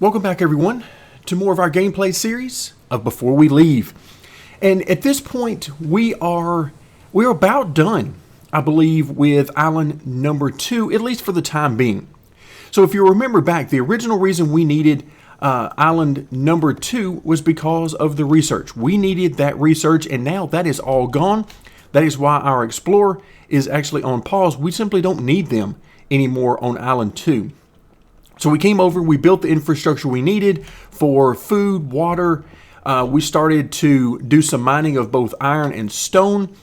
Welcome back, everyone, to more of our gameplay series of Before We Leave. And at this point, we're about done, I believe, with island number 2, at least for the time being. So if you remember back, the original reason we needed island number 2 was because of the research. We needed that research, and now that is all gone. That is why our Explorer is actually on pause. We simply don't need them anymore on island 2. So we came over, we built the infrastructure we needed for food, water. We started to do some mining of both iron and stone,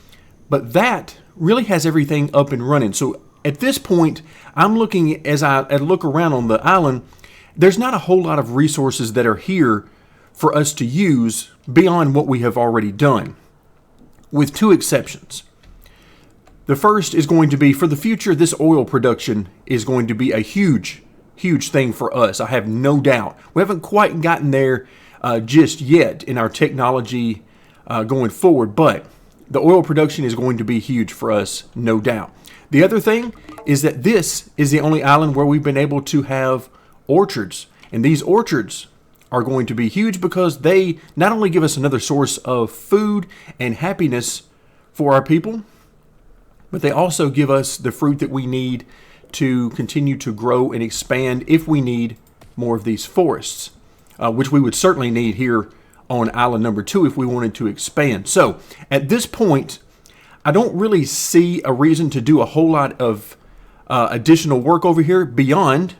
but that really has everything up and running. So at this point, I'm looking, as I look around on the island, there's not a whole lot of resources that are here for us to use beyond what we have already done, with two exceptions. The first is going to be, for the future, this oil production is going to be a huge thing for us. I have no doubt. We haven't quite gotten there just yet in our technology going forward, but the oil production is going to be huge for us, no doubt. The other thing is that this is the only island where we've been able to have orchards, and these orchards are going to be huge because they not only give us another source of food and happiness for our people, but they also give us the fruit that we need to continue to grow and expand if we need more of these forests, which we would certainly need here on island number 2 if we wanted to expand. So at this point, I don't really see a reason to do a whole lot of additional work over here beyond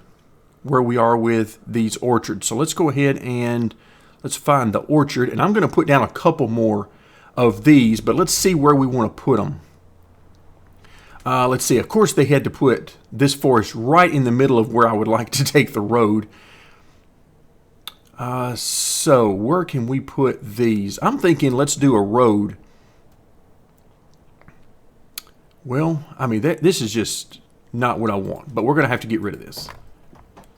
where we are with these orchards. So let's go ahead and let's find the orchard, and I'm going to put down a couple more of these, but let's see where we want to put them. Let's see, of course they had to put this forest right in the middle of where I would like to take the road. So where can we put these? I'm thinking let's do a road. Well, I mean, this is just not what I want, but we're going to have to get rid of this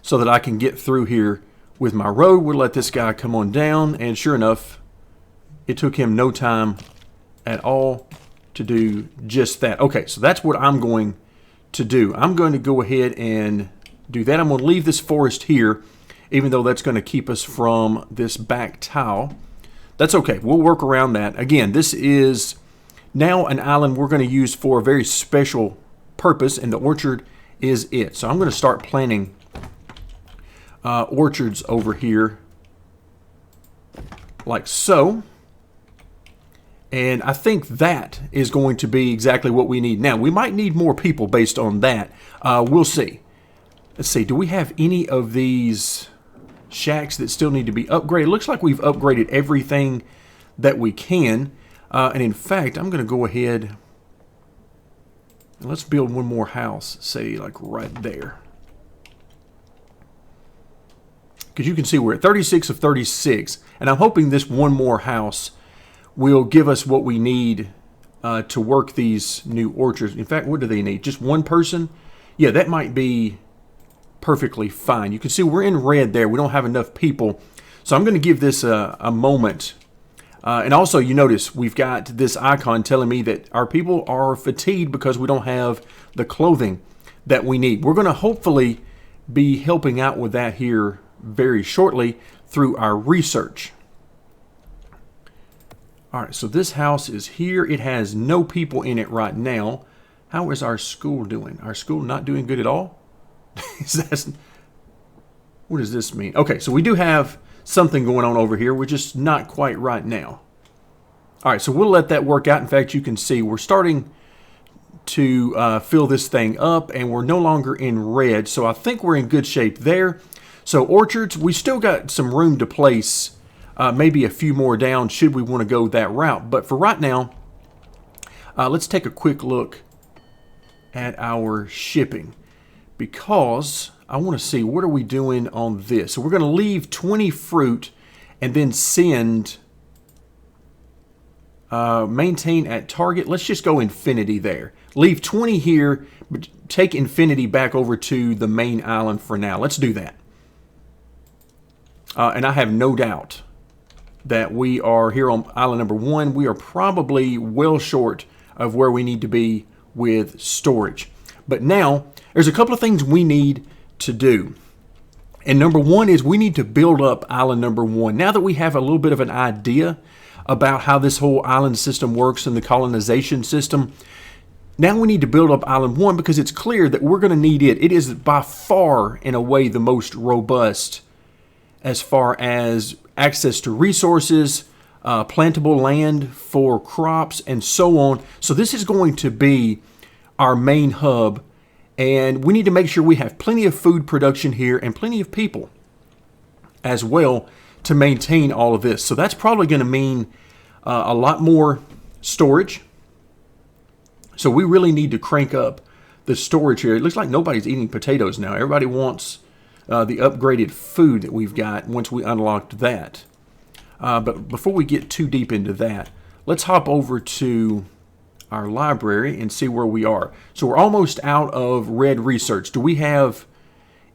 so that I can get through here with my road. We'll let this guy come on down, and sure enough, it took him no time at all to do just that. Okay, so that's what I'm going to do. I'm going to go ahead and do that. I'm going to leave this forest here, even though that's going to keep us from this back tile. That's okay. We'll work around that. Again, this is now an island we're going to use for a very special purpose, and the orchard is it. So I'm going to start planting orchards over here like so. And I think that is going to be exactly what we need. Now, we might need more people based on that. We'll see. Let's see. Do we have any of these shacks that still need to be upgraded? It looks like we've upgraded everything that we can. And in fact, I'm going to go ahead and let's build one more house, say like right there. Because you can see we're at 36 of 36. And I'm hoping this one more house will give us what we need to work these new orchards. In fact, what do they need? Just one person? Yeah, that might be perfectly fine. You can see we're in red there. We don't have enough people. So I'm going to give this a moment. And also, you notice we've got this icon telling me that our people are fatigued because we don't have the clothing that we need. We're going to hopefully be helping out with that here very shortly through our research. All right, so this house is here. It has no people in it right now. How is our school doing? Our school not doing good at all? What does this mean? Okay, so we do have something going on over here. We're just not quite right now. All right, so we'll let that work out. In fact, you can see we're starting to fill this thing up, and we're no longer in red. So I think we're in good shape there. So orchards, we still got some room to place maybe a few more down should we want to go that route. But for right now, let's take a quick look at our shipping, because I want to see what are we doing on this. So we're going to leave 20 fruit and then send maintain at target. Let's just go infinity there. Leave 20 here, but take infinity back over to the main island for now. Let's do that. And I have no doubt that we are here on island number 1. We are probably well short of where we need to be with storage. But now, there's a couple of things we need to do. And number one is we need to build up island number one. Now that we have a little bit of an idea about how this whole island system works and the colonization system, now we need to build up island one because it's clear that we're going to need it. It is by far, in a way, the most robust as far as access to resources, plantable land for crops, and so on. So this is going to be our main hub, and we need to make sure we have plenty of food production here and plenty of people as well to maintain all of this. So that's probably going to mean a lot more storage. So we really need to crank up the storage here. It looks like nobody's eating potatoes now. Everybody wants the upgraded food that we've got once we unlocked that. But before we get too deep into that, let's hop over to our library and see where we are. So we're almost out of red research. Do we have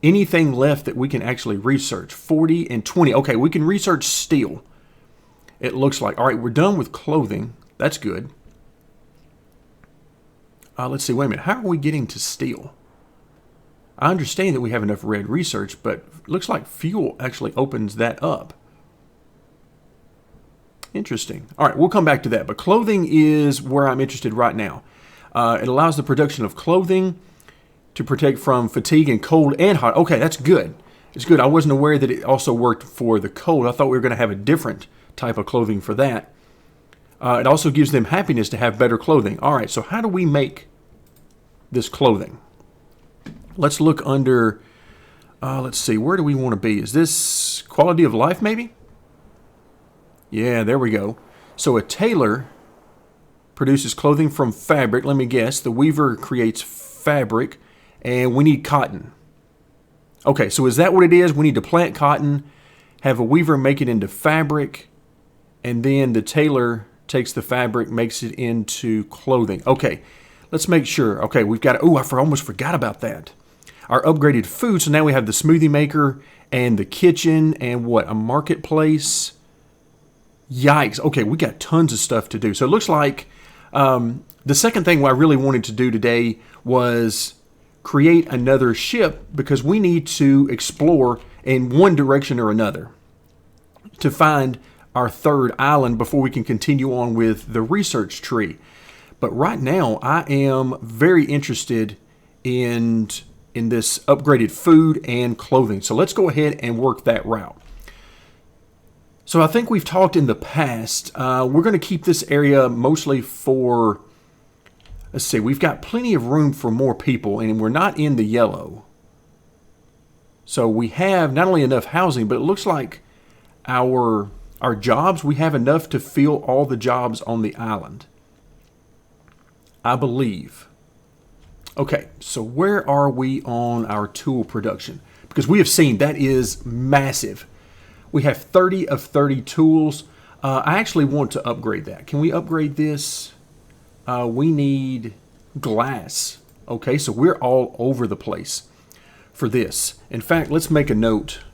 anything left that we can actually research? 40 and 20. Okay, we can research steel, it looks like. All right, we're done with clothing. That's good. Let's see. Wait a minute. How are we getting to steel? I understand that we have enough red research, but it looks like fuel actually opens that up. Interesting. All right, we'll come back to that. But clothing is where I'm interested right now. It allows the production of clothing to protect from fatigue and cold and hot. Okay, that's good. It's good. I wasn't aware that it also worked for the cold. I thought we were going to have a different type of clothing for that. It also gives them happiness to have better clothing. All right, so how do we make this clothing? Let's look under, let's see, where do we want to be? Is this quality of life maybe? Yeah, there we go. So a tailor produces clothing from fabric. Let me guess. The weaver creates fabric, and we need cotton. Okay, so is that what it is? We need to plant cotton, have a weaver make it into fabric, and then the tailor takes the fabric, makes it into clothing. Okay, let's make sure. Okay, we've got, oh, almost forgot about that. Our upgraded food. So now we have the smoothie maker and the kitchen and what? A marketplace. Yikes. Okay, we got tons of stuff to do. So it looks like the second thing I really wanted to do today was create another ship because we need to explore in one direction or another to find our third island before we can continue on with the research tree. But right now, I am very interested in this upgraded food and clothing. So let's go ahead and work that route. So I think we've talked in the past. We're going to keep this area mostly for, let's see, we've got plenty of room for more people, and we're not in the yellow. So we have not only enough housing, but it looks like our jobs, we have enough to fill all the jobs on the island, I believe. Okay, so where are we on our tool production? Because we have seen that is massive. We have 30 of 30 tools. I actually want to upgrade that. Can we upgrade this? We need glass. Okay, so we're all over the place for this. In fact, let's make a note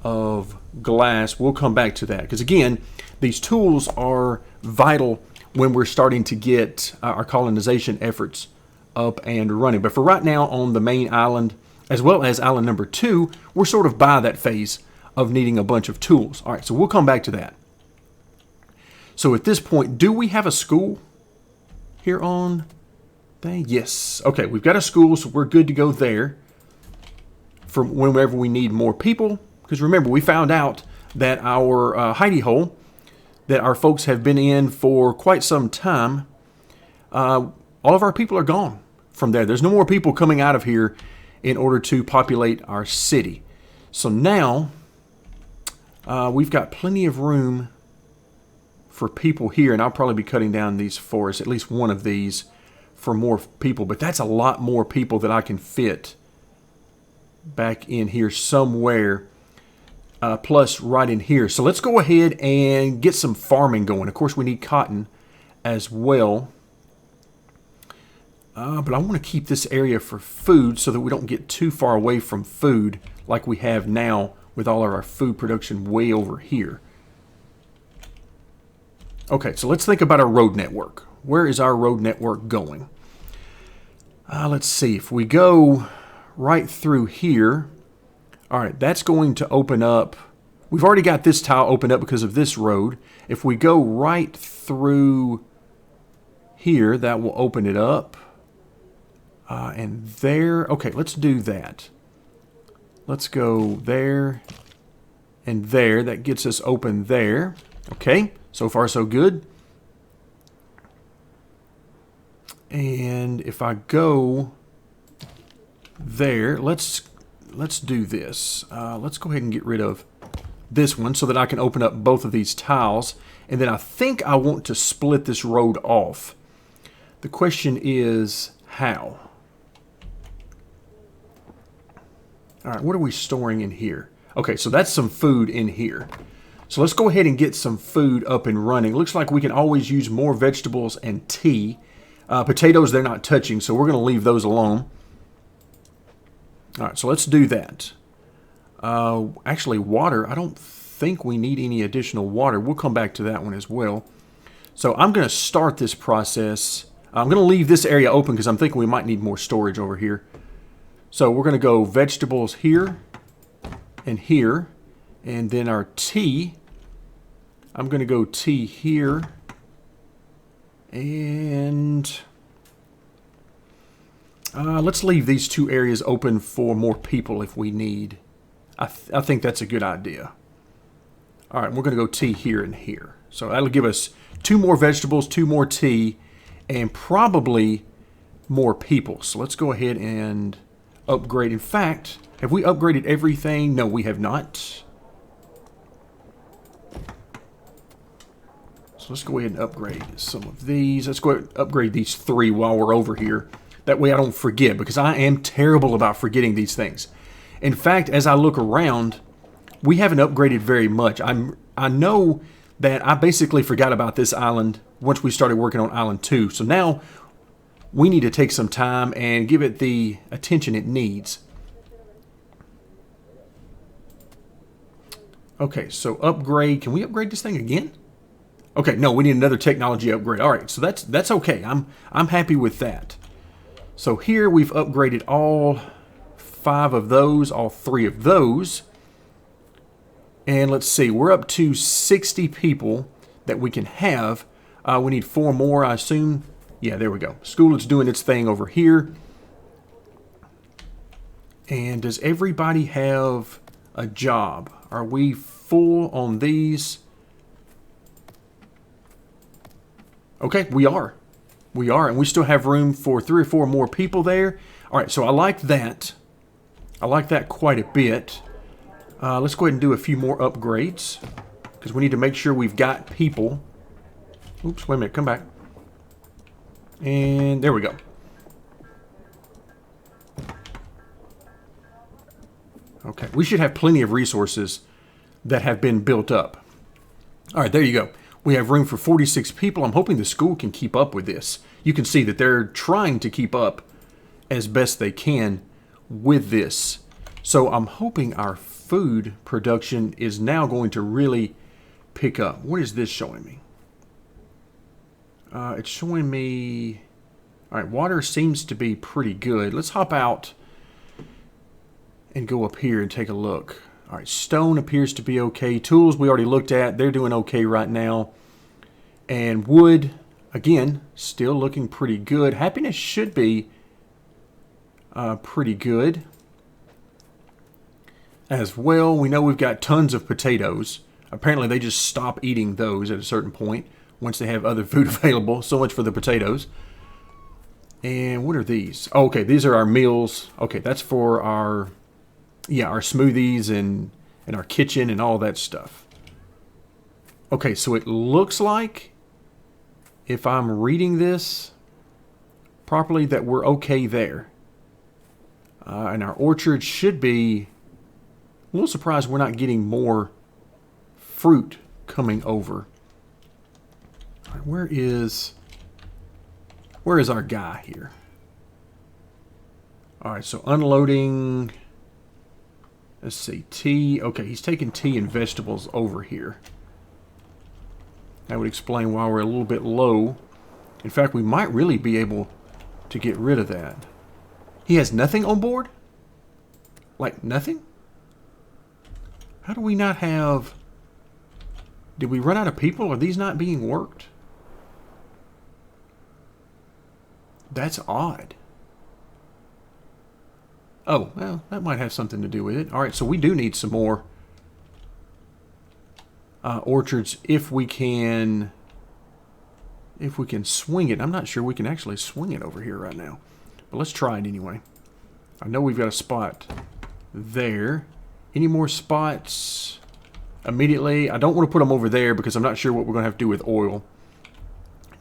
of glass. We'll come back to that. Because again, these tools are vital when we're starting to get our colonization efforts up and running. But for right now on the main island, as well as island number 2, we're sort of by that phase of needing a bunch of tools. All right, so we'll come back to that. So at this point, do we have a school here on thing? Yes. Okay, we've got a school, so we're good to go there for whenever we need more people. Because remember, we found out that our hidey hole that our folks have been in for quite some time, all of our people are gone from there. There's no more people coming out of here in order to populate our city. So now we've got plenty of room for people here, and I'll probably be cutting down these forests, at least one of these, for more people. But that's a lot more people that I can fit back in here somewhere, plus right in here. So let's go ahead and get some farming going. Of course, we need cotton as well. But I want to keep this area for food so that we don't get too far away from food like we have now with all of our food production way over here. Okay, so let's think about our road network. Where is our road network going? Let's see. If we go right through here, All right, that's going to open up. We've already got this tile opened up because of this road. If we go right through here, that will open it up. And there. Okay, let's do that. Let's go there and there. That gets us open there. Okay, so far so good. And if I go there, let's do this. Let's go ahead and get rid of this one so that I can open up both of these tiles. And then I think I want to split this road off. The question is how? All right, what are we storing in here? Okay, so that's some food in here. So let's go ahead and get some food up and running. Looks like we can always use more vegetables and tea. Potatoes, they're not touching, so we're going to leave those alone. All right, so let's do that. Actually, water, I don't think we need any additional water. We'll come back to that one as well. So I'm going to start this process. I'm going to leave this area open because I'm thinking we might need more storage over here. So we're going to go vegetables here and here. And then our tea. I'm going to go tea here. And let's leave these two areas open for more people if we need. I think that's a good idea. All right, we're going to go tea here and here. So that'll give us 2 more vegetables, 2 more tea, and probably more people. So let's go ahead and upgrade. In fact, have we upgraded everything? No, we have not. So let's go ahead and upgrade some of these. Let's go ahead and upgrade these 3 while we're over here. That way I don't forget, because I am terrible about forgetting these things. In fact, as I look around, we haven't upgraded very much. I know that I basically forgot about this island once we started working on Island 2. So now we need to take some time and give it the attention it needs. Okay, so upgrade. Can we upgrade this thing again? Okay, no, we need another technology upgrade. All right, so that's okay. I'm happy with that. So here we've upgraded all 5 of those, all 3 of those. And let's see, we're up to 60 people that we can have. We need 4 more, I assume. Yeah, there we go. School is doing its thing over here. And does everybody have a job? Are we full on these? Okay, we are. We are, and we still have room for 3 or 4 more people there. All right, so I like that. I like that quite a bit. Let's go ahead and do a few more upgrades because we need to make sure we've got people. Oops, wait a minute, come back. And there we go. Okay, we should have plenty of resources that have been built up. All right, there you go. We have room for 46 people. I'm hoping the school can keep up with this. You can see that they're trying to keep up as best they can with this. So I'm hoping our food production is now going to really pick up. What is this showing me? It's showing me... All right, water seems to be pretty good. Let's hop out and go up here and take a look. All right, stone appears to be okay. Tools we already looked at. They're doing okay right now. And wood, again, still looking pretty good. Happiness should be pretty good as well. We know we've got tons of potatoes. Apparently they just stop eating those at a certain point once they have other food available. So much for the potatoes. And what are these? Oh, okay, these are our meals. Okay, that's for our smoothies and our kitchen and all that stuff. Okay, so it looks like, if I'm reading this properly, that we're okay there. And our orchard should be... a little surprised we're not getting more fruit coming over. All right, where is our guy here? All right, so unloading... let's see, tea. Okay, he's taking tea and vegetables over here. That would explain why we're a little bit low. In fact, we might really be able to get rid of that. He has nothing on board? Like nothing? How do we not have... Did we run out of people? Are these not being worked? That's odd. Oh, well, that might have something to do with it. All right, so we do need some more orchards if we can swing it. I'm not sure we can actually swing it over here right now, but let's try it anyway. I know we've got a spot there. Any more spots immediately? I don't want to put them over there because I'm not sure what we're going to have to do with oil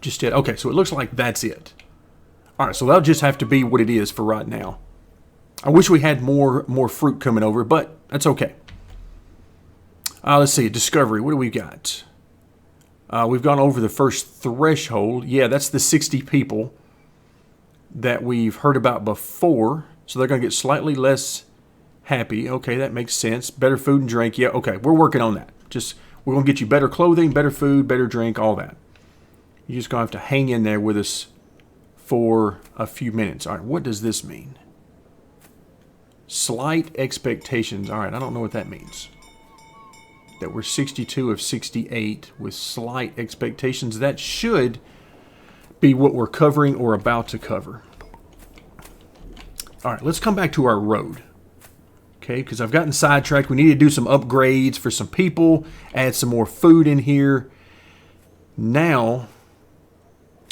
just yet. Okay, so it looks like that's it. All right, so that'll just have to be what it is for right now. I wish we had more fruit coming over, but that's okay. Let's see, Discovery. What do we got? We've gone over the first threshold. Yeah, that's the 60 people that we've heard about before. So they're going to get slightly less happy. Okay, that makes sense. Better food and drink. Yeah, okay, we're working on that. We're going to get you better clothing, better food, better drink, all that. You're just going to have to hang in there with us for a few minutes. All right, what does this mean? Slight expectations. All right, I don't know what that means. That we're 62 of 68 with slight expectations. That should be what we're covering or about to cover. All right, let's come back to our road. Okay, because I've gotten sidetracked. We need to do some upgrades for some people, add some more food in here. Now,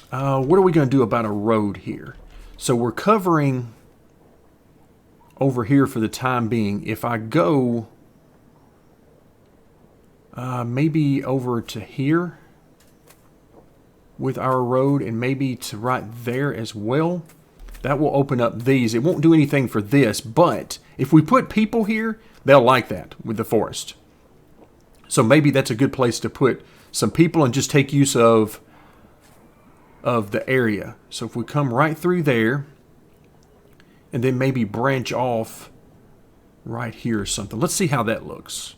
what are we going to do about a road here? So we're covering over here for the time being. If I go maybe over to here with our road and maybe to right there as well, that will open up these. It won't do anything for this, but if we put people here, they'll like that with the forest. So maybe that's a good place to put some people and just take use of the area. So if we come right through there and then maybe branch off right here or something. Let's see how that looks.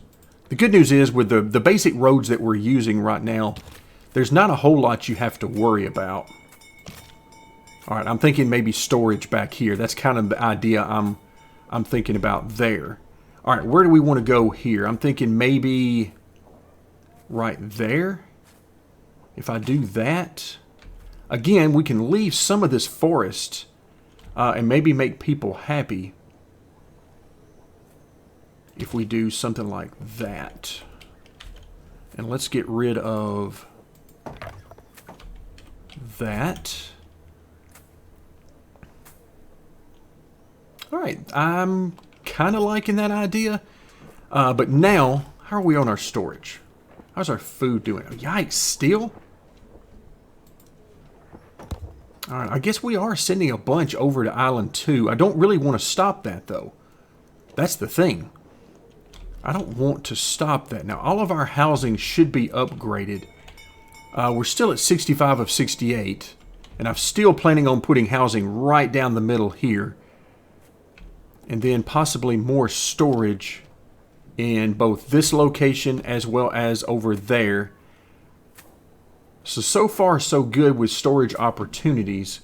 The good news is with the basic roads that we're using right now, there's not a whole lot you have to worry about. All right, I'm thinking maybe storage back here. That's kind of the idea I'm thinking about there. All right, where do we want to go here? I'm thinking maybe right there. If I do that, again, we can leave some of this forest and maybe make people happy if we do something like that. And let's get rid of that. All right, I'm kind of liking that idea. But now, how are we on our storage? How's our food doing? Oh, yikes, still? All right, I guess we are sending a bunch over to Island 2. I don't really want to stop that, though. That's the thing. I don't want to stop that. Now, all of our housing should be upgraded. We're still at 65 of 68, and I'm still planning on putting housing right down the middle here. And then possibly more storage in both this location as well as over there. So far, so good with storage opportunities.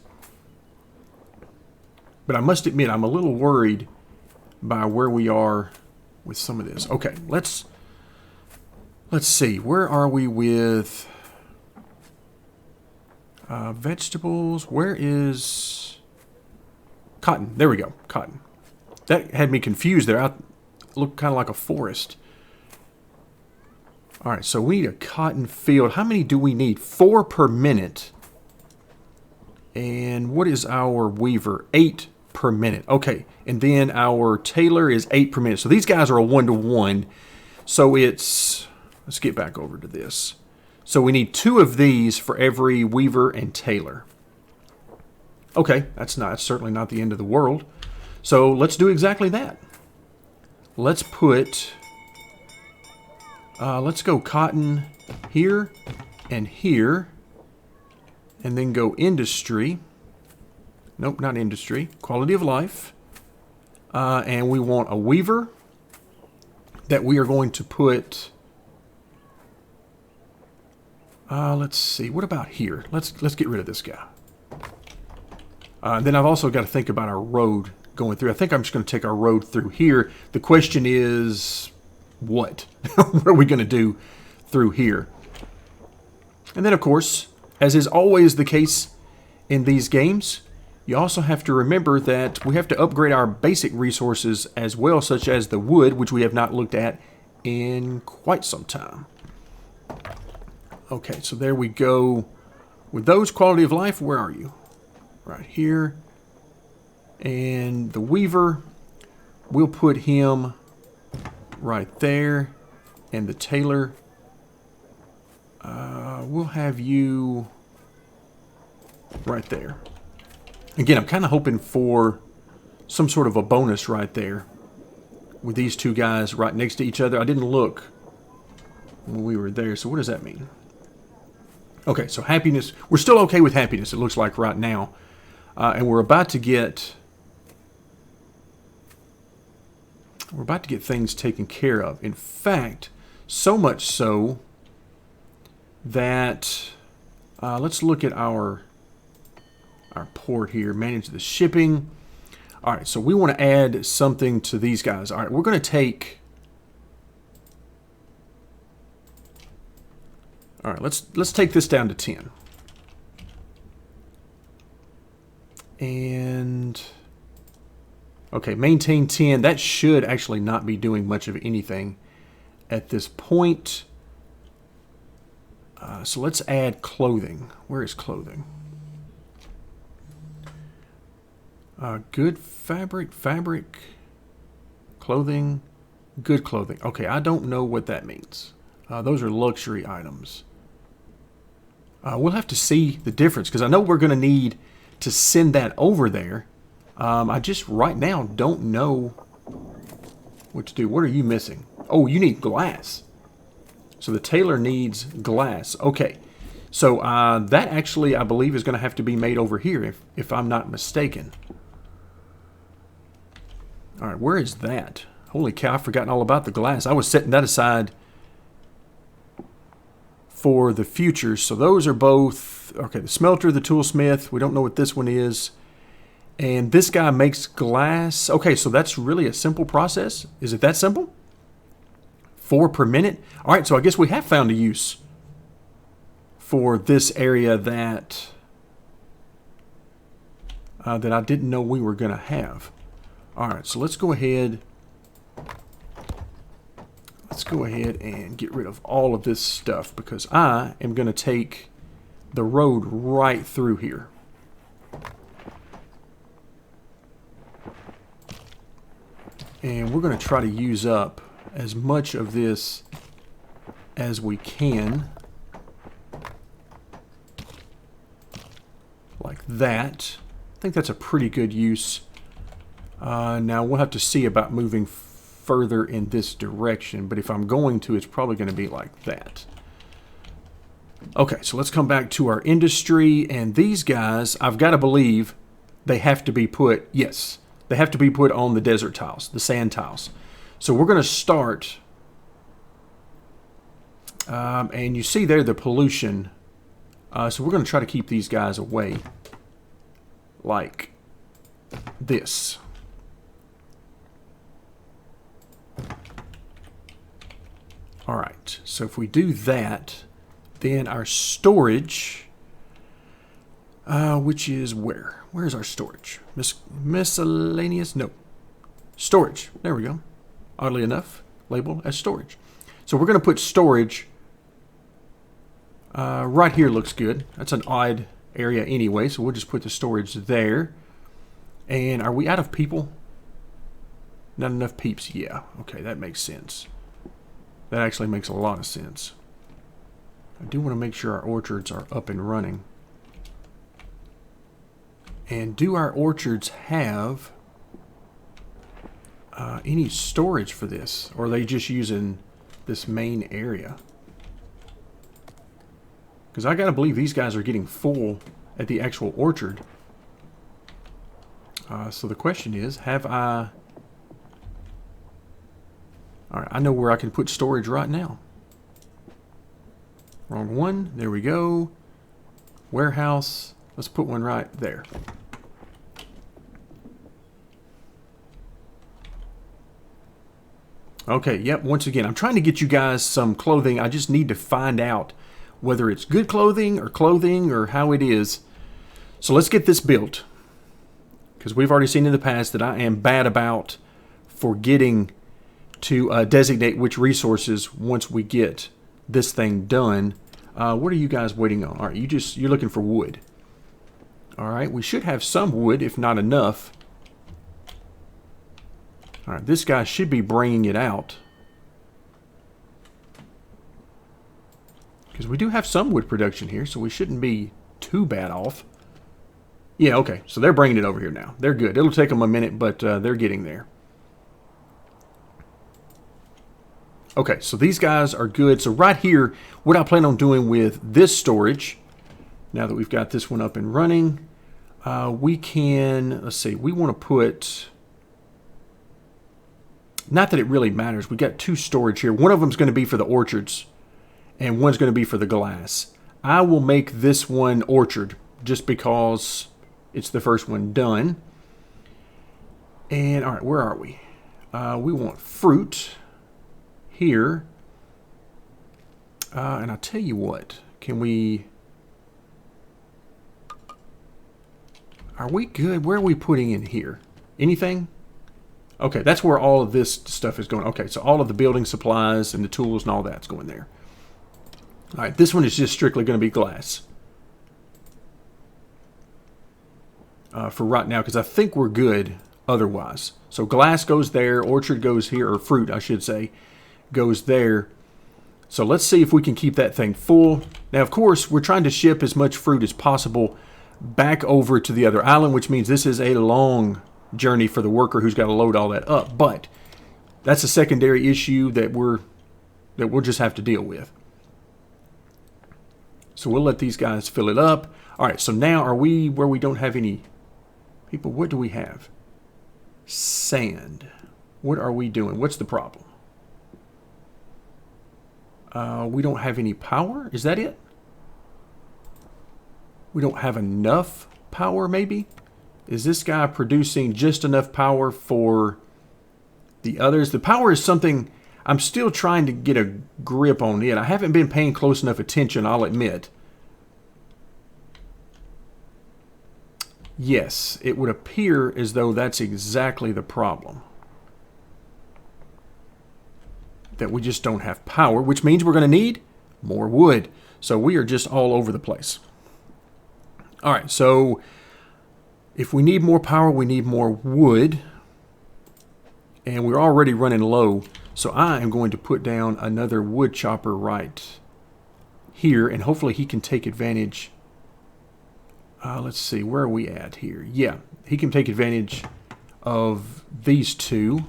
But I must admit, I'm a little worried by where we are with some of this. Okay, let's see. Where are we with vegetables? Where is cotton? There we go, cotton. That had me confused there. I looked kind of like a forest. All right, so we need a cotton field. How many do we need? 4 per minute. And what is our weaver? 8 per minute. Okay, and then our tailor is 8 per minute. So these guys are a 1-to-1. So it's, let's get back over to this. So we need 2 of these for every weaver and tailor. Okay, that's certainly not the end of the world. So let's do exactly that. Let's put, let's go cotton here and here, and then go industry. Nope, not industry. Quality of life. And we want a weaver that we are going to put, let's see, what about here? Let's get rid of this guy. Then I've also got to think about our road going through. I think I'm just going to take our road through here. The question is, what? What are we going to do through here? And then, of course, as is always the case in these games, you also have to remember that we have to upgrade our basic resources as well, such as the wood, which we have not looked at in quite some time. Okay, so there we go. With those, quality of life, where are you? Right here. And the weaver, we'll put him right there. And the tailor, we'll have you right there. Again, I'm kind of hoping for some sort of a bonus right there with these two guys right next to each other. I didn't look when we were there, so what does that mean? Okay, so happiness. We're still okay with happiness, it looks like right now. And we're about to get things taken care of. In fact, so much so that let's look at our port here. Manage the shipping. All right, so we want to add something to these guys. All right, we're going to take. All right, let's take this down to 10. And okay, maintain 10. That should actually not be doing much of anything at this point. So let's add clothing. Where is clothing? Good fabric, clothing, good clothing. Okay, I don't know what that means. Those are luxury items. We'll have to see the difference because I know we're going to need to send that over there. I just right now don't know what to do. What are you missing? Oh, you need glass. So the tailor needs glass. Okay. So that actually, I believe, is going to have to be made over here if I'm not mistaken. All right, where is that? Holy cow, I've forgotten all about the glass. I was setting that aside for the future. So those are both, okay, the smelter, the toolsmith. We don't know what this one is. And this guy makes glass. Okay, so that's really a simple process. Is it that simple? 4 per minute? All right, so I guess we have found a use for this area that I didn't know we were going to have. All right, so let's go ahead and get rid of all of this stuff because I am going to take the road right through here. And we're going to try to use up as much of this as we can. Like that. I think that's a pretty good use. Now we'll have to see about moving further in this direction, but if I'm going to, it's probably going to be like that. Okay, so let's come back to our industry, and these guys, I've got to believe they have to be put, yes, they have to be put on the desert tiles, the sand tiles. So we're going to start, and you see there the pollution, so we're going to try to keep these guys away like this. All right, so if we do that, then our storage, which is where? Where is our storage? Miscellaneous? No. Storage. There we go. Oddly enough, labeled as storage. So we're going to put storage right here. Looks good. That's an odd area anyway, so we'll just put the storage there. And are we out of people? Not enough peeps. Yeah, okay, that makes sense. That actually makes a lot of sense. I do want to make sure our orchards are up and running. And do our orchards have any storage for this? Or are they just using this main area? Because I got to believe these guys are getting full at the actual orchard. So the question is, have I... Alright, I know where I can put storage right now. Wrong one. There we go. Warehouse. Let's put one right there. Okay, yep, once again, I'm trying to get you guys some clothing. I just need to find out whether it's good clothing or how it is. So let's get this built. Because we've already seen in the past that I am bad about forgetting to designate which resources once we get this thing done. What are you guys waiting on? All right, you're looking for wood. All right, we should have some wood, if not enough. All right, this guy should be bringing it out. Because we do have some wood production here, so we shouldn't be too bad off. Yeah, okay, so they're bringing it over here now. They're good. It'll take them a minute, but they're getting there. Okay, so these guys are good. So right here, what I plan on doing with this storage, now that we've got this one up and running, we can, let's see, we want to put... Not that it really matters. We got two storage here. One of them is going to be for the orchards, and one's going to be for the glass. I will make this one orchard just because it's the first one done. And all right, where are we? We want fruit here. And I'll tell you what. Can we? Are we good? Where are we putting in here? Anything? Okay, that's where all of this stuff is going. Okay, so all of the building supplies and the tools and all that's going there. All right, this one is just strictly going to be glass. For right now, because I think we're good otherwise. So glass goes there, orchard goes here, or fruit, I should say, goes there. So let's see if we can keep that thing full. Now, of course, we're trying to ship as much fruit as possible back over to the other island, which means this is a long journey for the worker who's got to load all that up. But that's a secondary issue that we'll just have to deal with. So we'll let these guys fill it up. All right, so now are we where we don't have any people? What do we have? Sand. What are we doing? What's the problem? We don't have any power? Is that it? We don't have enough power, maybe? Is this guy producing just enough power for the others? The power is something I'm still trying to get a grip on it. I haven't been paying close enough attention, I'll admit. Yes, it would appear as though that's exactly the problem. That we just don't have power, which means we're going to need more wood. So we are just all over the place. All right, so if we need more power, we need more wood. And we're already running low. So I am going to put down another wood chopper right here. And hopefully he can take advantage. Let's see, where are we at here? Yeah, he can take advantage of these two.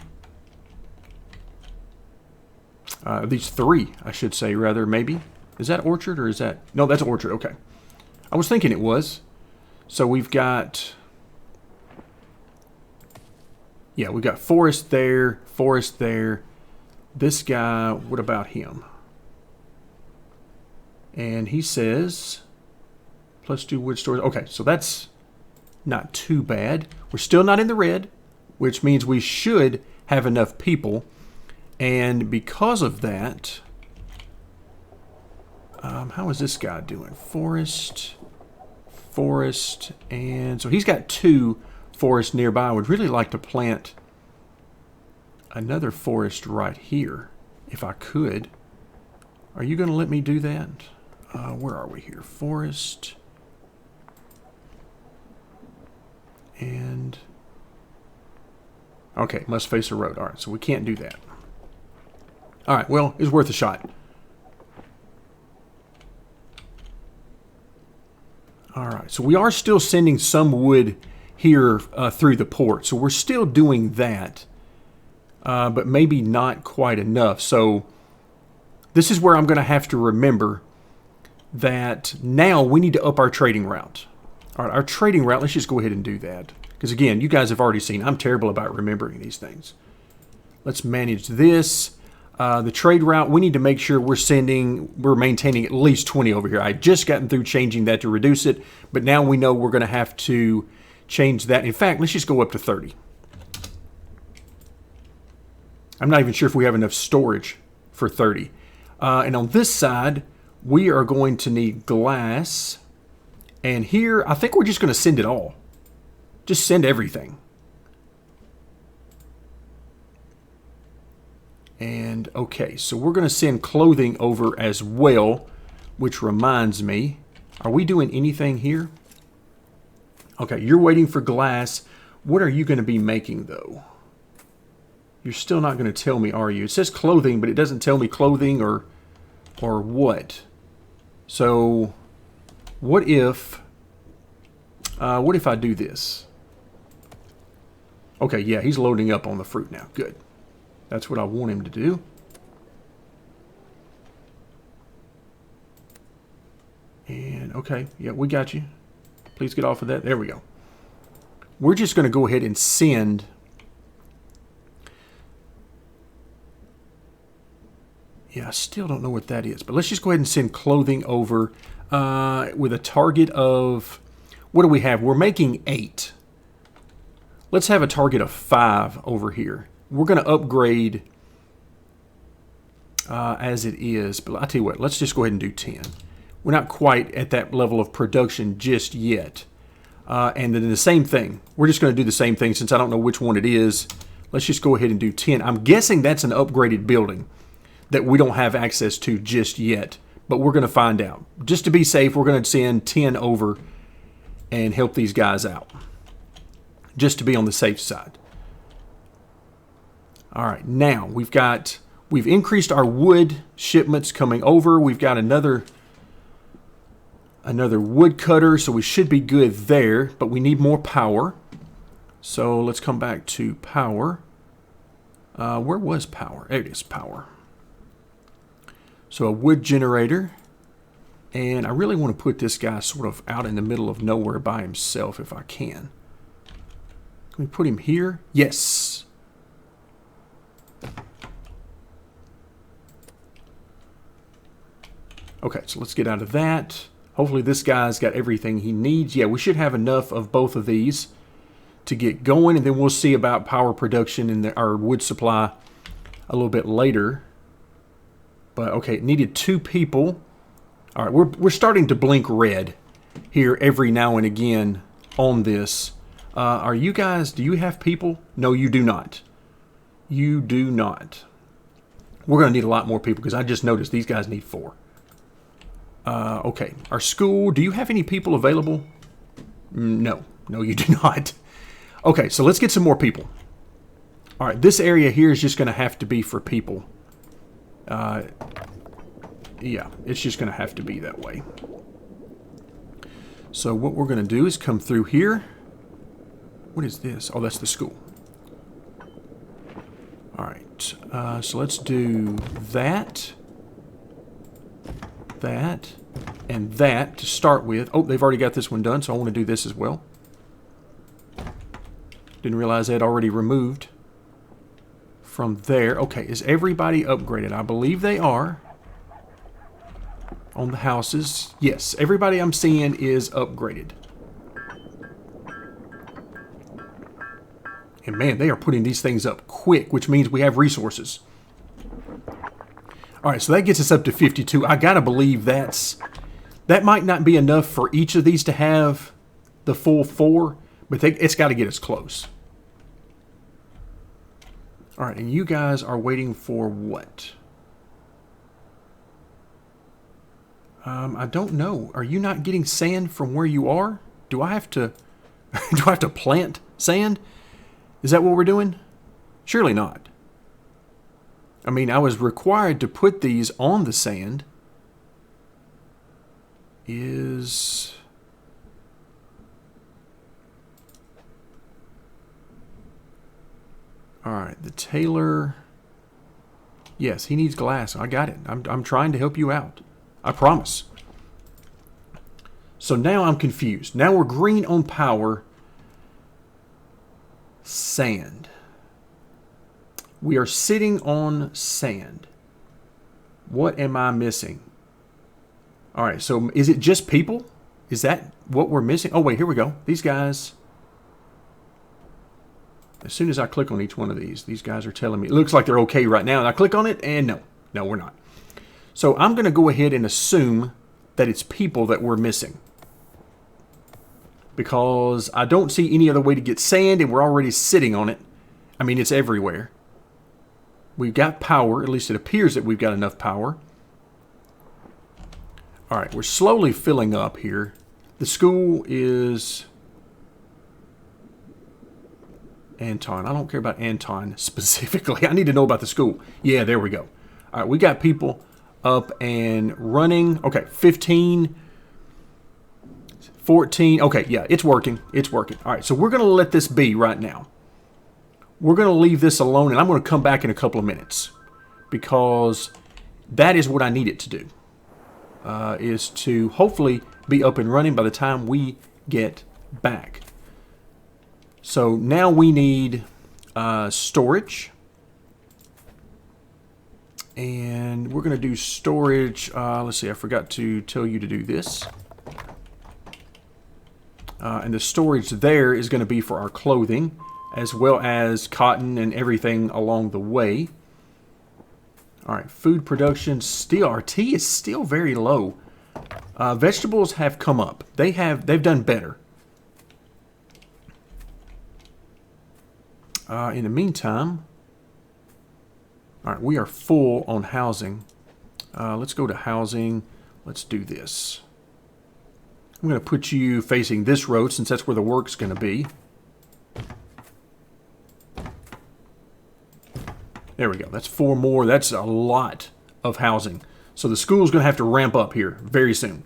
These three, I should say, rather, maybe. Is that orchard or is that... No, that's orchard, okay. I was thinking it was. So we've got... Yeah, we've got forest there, forest there. This guy, what about him? And he says... Plus 2 wood storage. Okay, so that's not too bad. We're still not in the red, which means we should have enough people. And because of that, how is this guy doing? Forest, and so he's got 2 forests nearby. I would really like to plant another forest right here, if I could. Are you going to let me do that? Where are we here? Forest. And... Okay, must face a road. All right, so we can't do that. All right, well, it's worth a shot. All right, so we are still sending some wood here through the port. So we're still doing that, but maybe not quite enough. So this is where I'm going to have to remember that now we need to up our trading route. All right, our trading route, let's just go ahead and do that. Because again, you guys have already seen, I'm terrible about remembering these things. Let's manage this. The trade route, we need to make sure we're maintaining at least 20 over here. I just gotten through changing that to reduce it, but now we know we're going to have to change that. In fact, let's just go up to 30. I'm not even sure if we have enough storage for 30. And on this side, we are going to need glass. And here, I think we're just going to send it all. Just send everything. And okay, so we're going to send clothing over as well, which reminds me, are we doing anything here? Okay, you're waiting for glass. What are you going to be making, though? You're still not going to tell me, are you? It says clothing, but it doesn't tell me clothing or what. So, what if I do this? Okay, yeah, he's loading up on the fruit now. Good. That's what I want him to do. And, okay, yeah, we got you. Please get off of that. There we go. We're just going to go ahead and send... Yeah, I still don't know what that is. But let's just go ahead and send clothing over with a target of... What do we have? We're making 8. Let's have a target of 5 over here. We're going to upgrade as it is. But I'll tell you what, let's just go ahead and do 10. We're not quite at that level of production just yet. And then the same thing. We're just going to do the same thing since I don't know which one it is. Let's just go ahead and do 10. I'm guessing that's an upgraded building that we don't have access to just yet. But we're going to find out. Just to be safe, we're going to send 10 over and help these guys out. Just to be on the safe side. All right, now we've increased our wood shipments coming over. We've got another wood cutter, so we should be good there, but we need more power. So let's come back to power. Where was power? There it is, power. So a wood generator. And I really want to put this guy sort of out in the middle of nowhere by himself if I can. Can we put him here? Yes. Okay, so let's get out of that. Hopefully this guy's got everything he needs. Yeah, we should have enough of both of these to get going, and then we'll see about power production and our wood supply a little bit later. But okay, it needed 2 people. All right, we're starting to blink red here every now and again on this. Are you guys, do you have people? No, you do not. You do not. We're going to need a lot more people because I just noticed these guys need 4. Okay, our school, do you have any people available? No, you do not. Okay, so let's get some more people. All right, this area here is just going to have to be for people. Yeah, it's just going to have to be that way. So what we're going to do is come through here. What is this? Oh, that's the school. All right, so let's do that. That and that to start with. Oh, they've already got this one done, so I want to do this as well. Didn't realize they'd already removed from there. Okay, is everybody upgraded? I believe they are. On the houses. Yes, everybody I'm seeing is upgraded. And man, they are putting these things up quick, which means we have resources. All right, so that gets us up to 52. I gotta believe that might not be enough for each of these to have the full 4, but it's got to get us close. All right, and you guys are waiting for what? I don't know. Are you not getting sand from where you are? Do I have to do I have to plant sand? Is that what we're doing? Surely not. I mean, I was required to put these on the sand. All right, the tailor. Yes, he needs glass. I got it. I'm trying to help you out. I promise. So now I'm confused. Now we're green on power. Sand. We are sitting on sand. What am I missing? All right, so is it just people? Is that what we're missing? Oh, wait, here we go. These guys As soon as I click on each one of these guys are telling me, it looks like they're okay right now. And I click on it, and no, we're not. So I'm going to go ahead and assume that it's people that we're missing, because I don't see any other way to get sand, and we're already sitting on it. I mean, it's everywhere. We've got power. At least it appears that we've got enough power. All right, we're slowly filling up here. The school is Anton. I don't care about Anton specifically. I need to know about the school. Yeah, there we go. All right, we got people up and running. Okay, 15, 14. Okay, yeah, it's working. It's working. All right, so we're going to let this be right now. We're going to leave this alone, and I'm going to come back in a couple of minutes, because that is what I need it to do, is to hopefully be up and running by the time we get back. So now we need storage. And we're going to do storage. Let's see, I forgot to tell you to do this. And the storage there is going to be for our clothing, as well as cotton and everything along the way. All right, food production, still, our tea is still very low. Vegetables have come up. They've done better. In the meantime, all right, we are full on housing. Let's go to housing. Let's do this. I'm going to put you facing this road, since that's where the work's going to be. There we go. That's 4 more. That's a lot of housing. So the school's going to have to ramp up here very soon.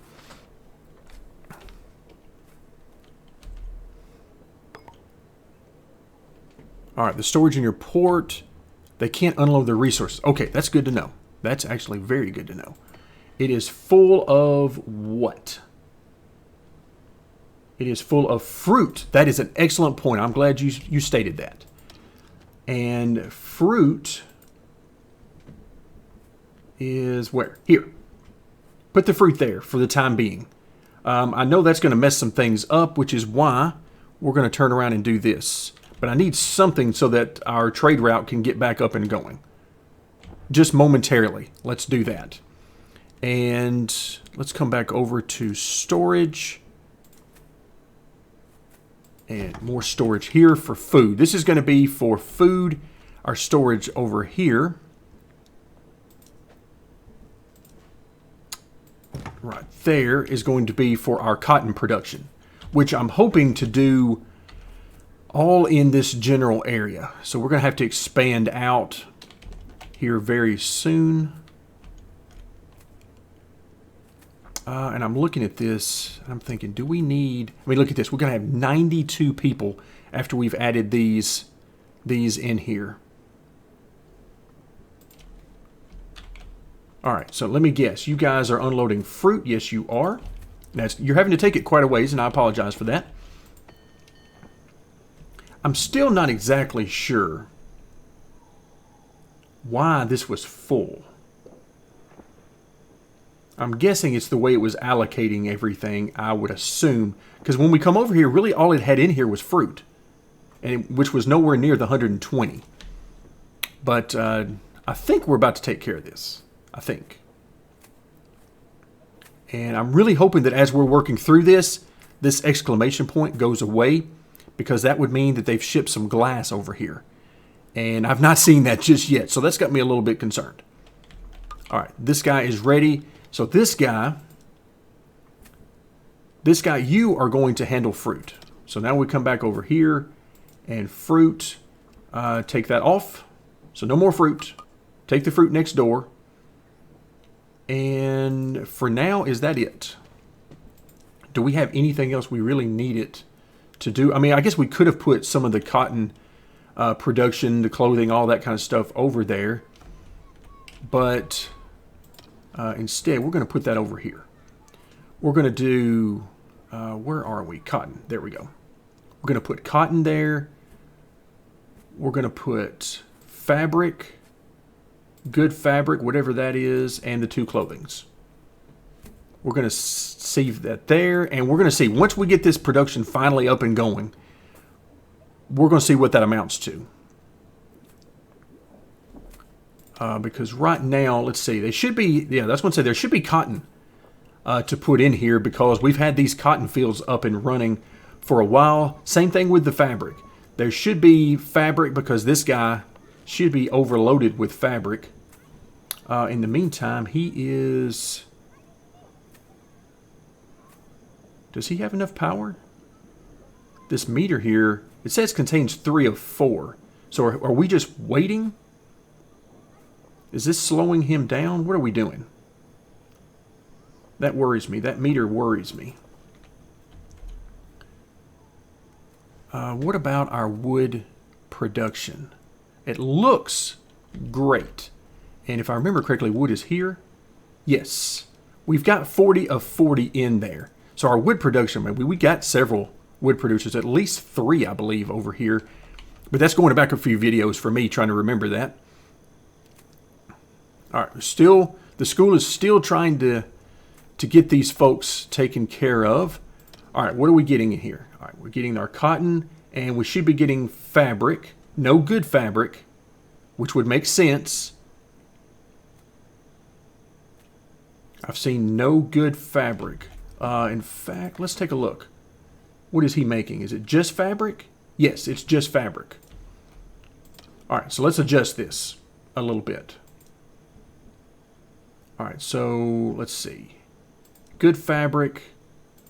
All right, the storage in your port. They can't unload their resources. Okay, that's good to know. That's actually very good to know. It is full of what? It is full of fruit. That is an excellent point. I'm glad you stated that. And fruit is where? Here. Put the fruit there for the time being. I know that's going to mess some things up, which is why we're going to turn around and do this. But I need something so that our trade route can get back up and going. Just momentarily. Let's do that. And let's come back over to storage. And more storage here for food. This is going to be for food. Our storage over here. Right there is going to be for our cotton production, which I'm hoping to do all in this general area. So we're going to have to expand out here very soon. And I'm looking at this, and I'm thinking, do we need... I mean, look at this. We're going to have 92 people after we've added these in here. All right, so let me guess. You guys are unloading fruit. Yes, you are. You're having to take it quite a ways, and I apologize for that. I'm still not exactly sure why this was full. I'm guessing it's the way it was allocating everything, I would assume. Because when we come over here, really all it had in here was fruit, which was nowhere near the 120. But I think we're about to take care of this. I think. And I'm really hoping that as we're working through this exclamation point goes away, because that would mean that they've shipped some glass over here. And I've not seen that just yet, so that's got me a little bit concerned. All right, this guy is ready. So this guy, you are going to handle fruit. So now we come back over here, and fruit, take that off. So no more fruit. Take the fruit next door. And for now, is that it? Do we have anything else we really need it to do? I mean, I guess we could have put some of the cotton production, the clothing, all that kind of stuff over there. But instead, we're going to put that over here. We're going to do, where are we? Cotton. There we go. We're going to put cotton there. We're going to put fabric, good fabric, whatever that is, and the 2 clothings. We're going to save that there, and we're going to see, once we get this production finally up and going, we're going to see what that amounts to. Because right now, let's see, they should be, yeah, that's going to say there should be cotton to put in here because we've had these cotton fields up and running for a while. Same thing with the fabric. There should be fabric because this guy should be overloaded with fabric. In the meantime, he is... Does he have enough power? This meter here, it says contains 3 of 4. So are we just waiting? Is this slowing him down? What are we doing? That worries me. That meter worries me. What about our wood production? It looks great. And if I remember correctly, wood is here. Yes. We've got 40 of 40 in there. So our wood production, we got several wood producers, at least 3, I believe, over here. But that's going back a few videos for me trying to remember that. All right, the school is still trying to get these folks taken care of. All right, what are we getting in here? All right, we're getting our cotton, and we should be getting fabric. No good fabric, which would make sense. I've seen no good fabric. In fact, let's take a look. What is he making? Is it just fabric? Yes, it's just fabric. All right, so let's adjust this a little bit. All right, so let's see. Good fabric,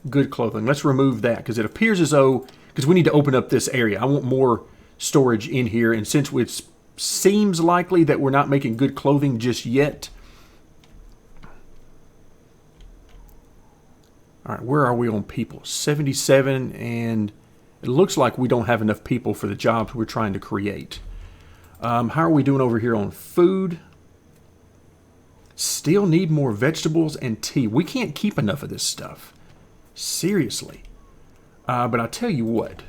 good clothing. Let's remove that because it appears as though, because we need to open up this area. I want more storage in here. And since it seems likely that we're not making good clothing just yet. All right, where are we on people? 77, and it looks like we don't have enough people for the jobs we're trying to create. How are we doing over here on food? Still need more vegetables and tea. We can't keep enough of this stuff. Seriously. But I tell you what.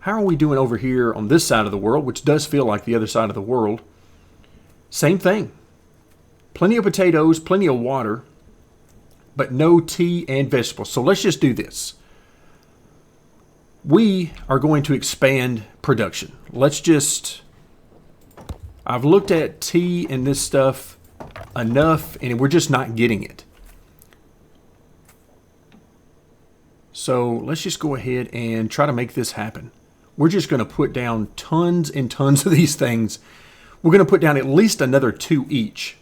How are we doing over here on this side of the world, which does feel like the other side of the world? Same thing. Plenty of potatoes, plenty of water, but no tea and vegetables. So let's just do this. We are going to expand production. I've looked at tea and this stuff enough, and we're just not getting it. So let's just go ahead and try to make this happen. We're just going to put down tons and tons of these things. We're going to put down at least another 2 each.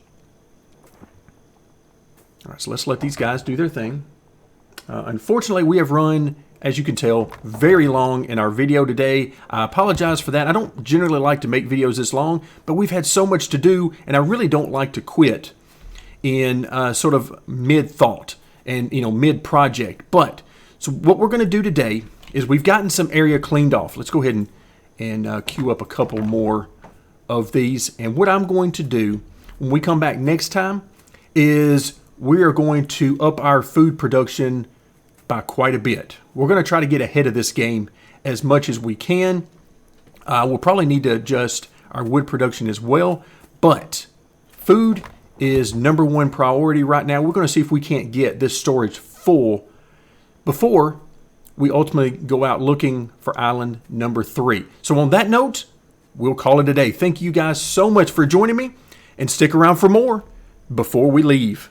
All right, so let's let these guys do their thing. Unfortunately, we have run, as you can tell, very long in our video today. I apologize for that. I don't generally like to make videos this long, but we've had so much to do, and I really don't like to quit in sort of mid-thought and, mid-project. But, so what we're going to do today is we've gotten some area cleaned off. Let's go ahead and queue up a couple more of these. And what I'm going to do when we come back next time is we are going to up our food production by quite a bit. We're going to try to get ahead of this game as much as we can. We'll probably need to adjust our wood production as well, but food is #1 priority right now. We're going to see if we can't get this storage full before we ultimately go out looking for island number 3. So on that note, we'll call it a day. Thank you guys so much for joining me, and stick around for more before we leave.